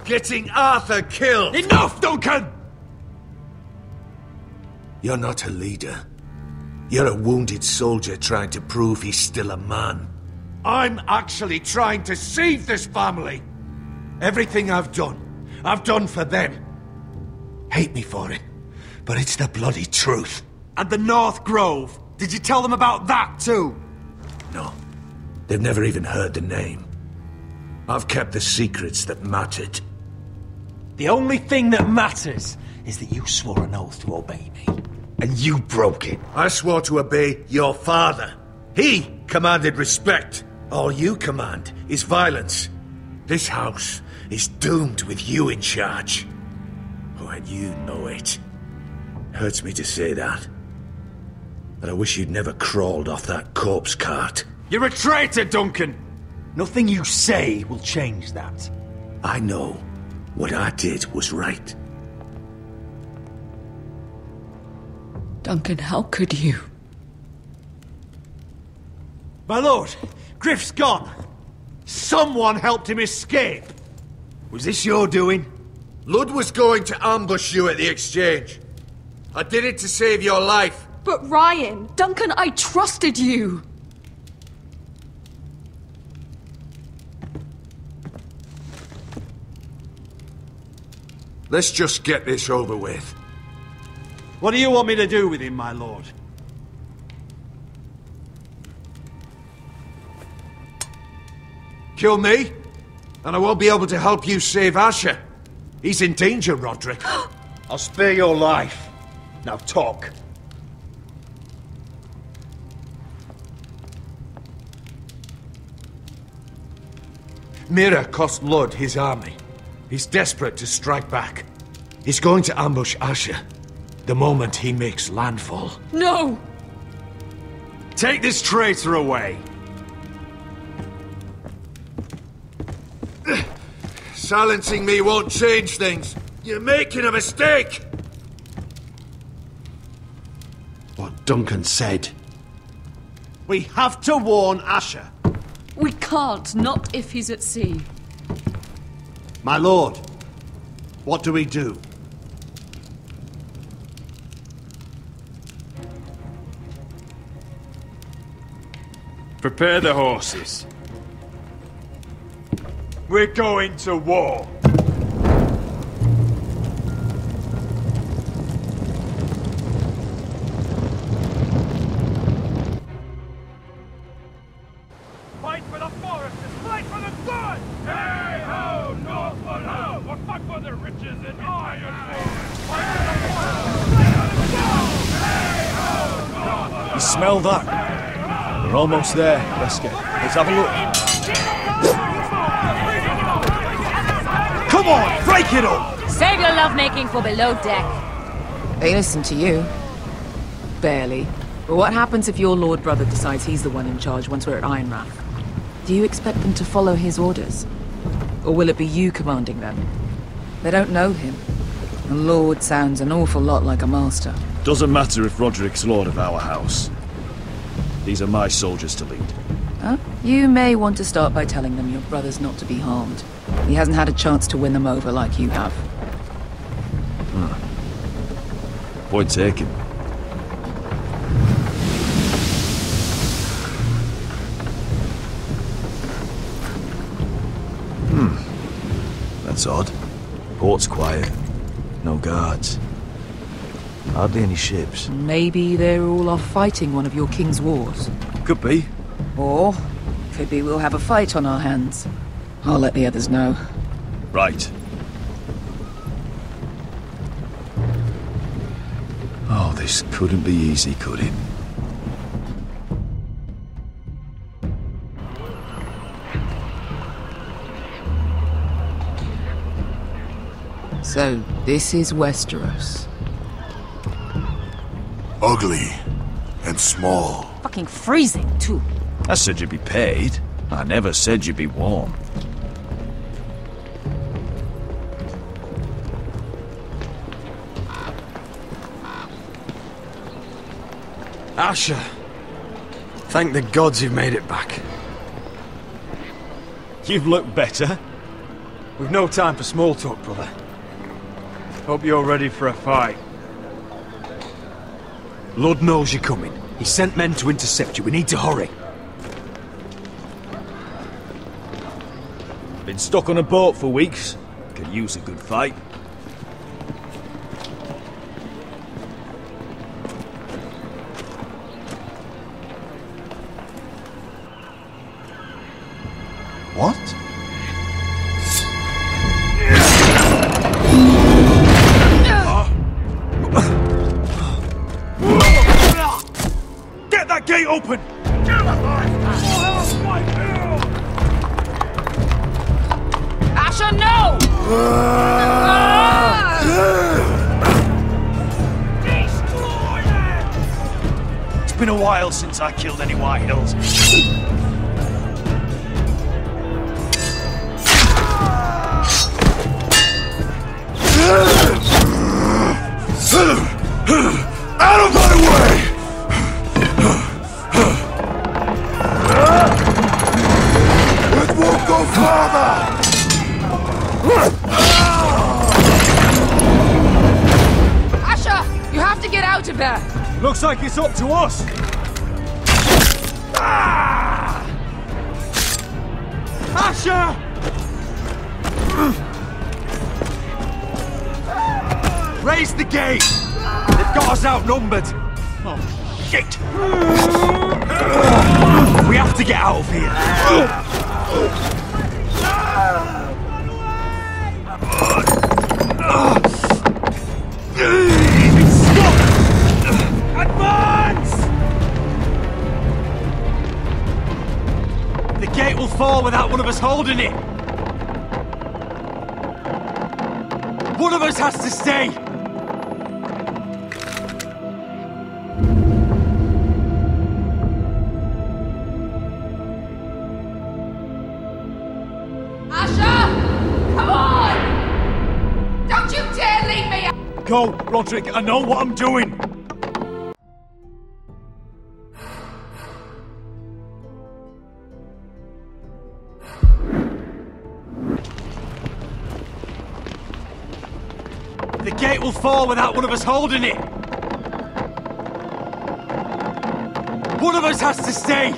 getting Arthur killed. Enough, Duncan! You're not a leader. You're a wounded soldier trying to prove he's still a man. I'm actually trying to save this family. Everything I've done for them. Hate me for it, but it's the bloody truth. And the North Grove? Did you tell them about that too? No. They've never even heard the name. I've kept the secrets that mattered. The only thing that matters is that you swore an oath to obey me. And you broke it. I swore to obey your father. He commanded respect. All you command is violence. This house is doomed with you in charge. Oh, and you know it. Hurts me to say that. But I wish you'd never crawled off that corpse cart. You're a traitor, Duncan! Nothing you say will change that. I know what I did was right. Duncan, how could you? My lord, Griff's gone. Someone helped him escape. Was this your doing? Lud was going to ambush you at the exchange. I did it to save your life. But Ryan... Duncan, I trusted you! Let's just get this over with. What do you want me to do with him, my lord? Kill me, and I won't be able to help you save Asher. He's in danger, Roderick. I'll spare your life. Now talk. Mira cost Lud his army. He's desperate to strike back. He's going to ambush Asher the moment he makes landfall. No! Take this traitor away. Silencing me won't change things. You're making a mistake! What Duncan said. We have to warn Asher. We can't, not if he's at sea. My lord, what do we do? Prepare the horses. We're going to war. Fight for the forest and fight for the good! Hey ho, Northwood ho! We'll fight for the riches in Ironrath! Fight for the forest! Fight for the gold! Hey ho, Northwood! You smell that? We're almost there, Wesker. Let's have a look. Come on, break it up! Save your lovemaking for below deck. They listen to you. Barely. But what happens if your lord brother decides he's the one in charge once we're at Ironrath? Do you expect them to follow his orders? Or will it be you commanding them? They don't know him. A lord sounds an awful lot like a master. Doesn't matter if Roderick's lord of our house. These are my soldiers to lead. Huh? You may want to start by telling them your brother's not to be harmed. He hasn't had a chance to win them over like you have. Point taken. That's odd. Port's quiet. No guards. Hardly any ships. Maybe they're all off fighting one of your king's wars. Could be. Or could be we'll have a fight on our hands. I'll let the others know. Right. Oh, this couldn't be easy, could it? So, this is Westeros. Ugly and small. Fucking freezing, too. I said you'd be paid. I never said you'd be warm. Asher. Thank the gods you've made it back. You've looked better. We've no time for small talk, brother. Hope you're ready for a fight. Lord knows you're coming. He sent men to intercept you. We need to hurry. Been stuck on a boat for weeks. Could use a good fight. What? Get that gate open! Asher, no! It's been a while since I killed any White Hills. Out of my way! It won't go farther! Asher, you have to get out of there! Looks like it's up to us! Asher! Raise the gate! They've got us outnumbered! Oh, shit! We have to get out of here! It's stuck! Advance! The gate will fall without one of us holding it! One of us has to stay! Go, Roderick, I know what I'm doing! The gate will fall without one of us holding it! One of us has to stay!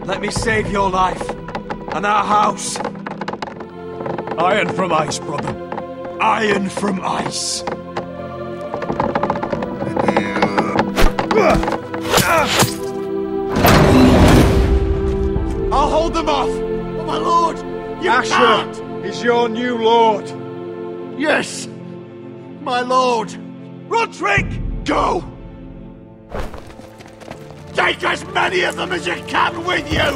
Let me save your life, and our house. Iron from ice, brother. Iron from ice. I'll hold them off! Oh, my lord! You Asher can't! is your new lord. Yes, my lord. Roderick! Go! Take as many of them as you can with you!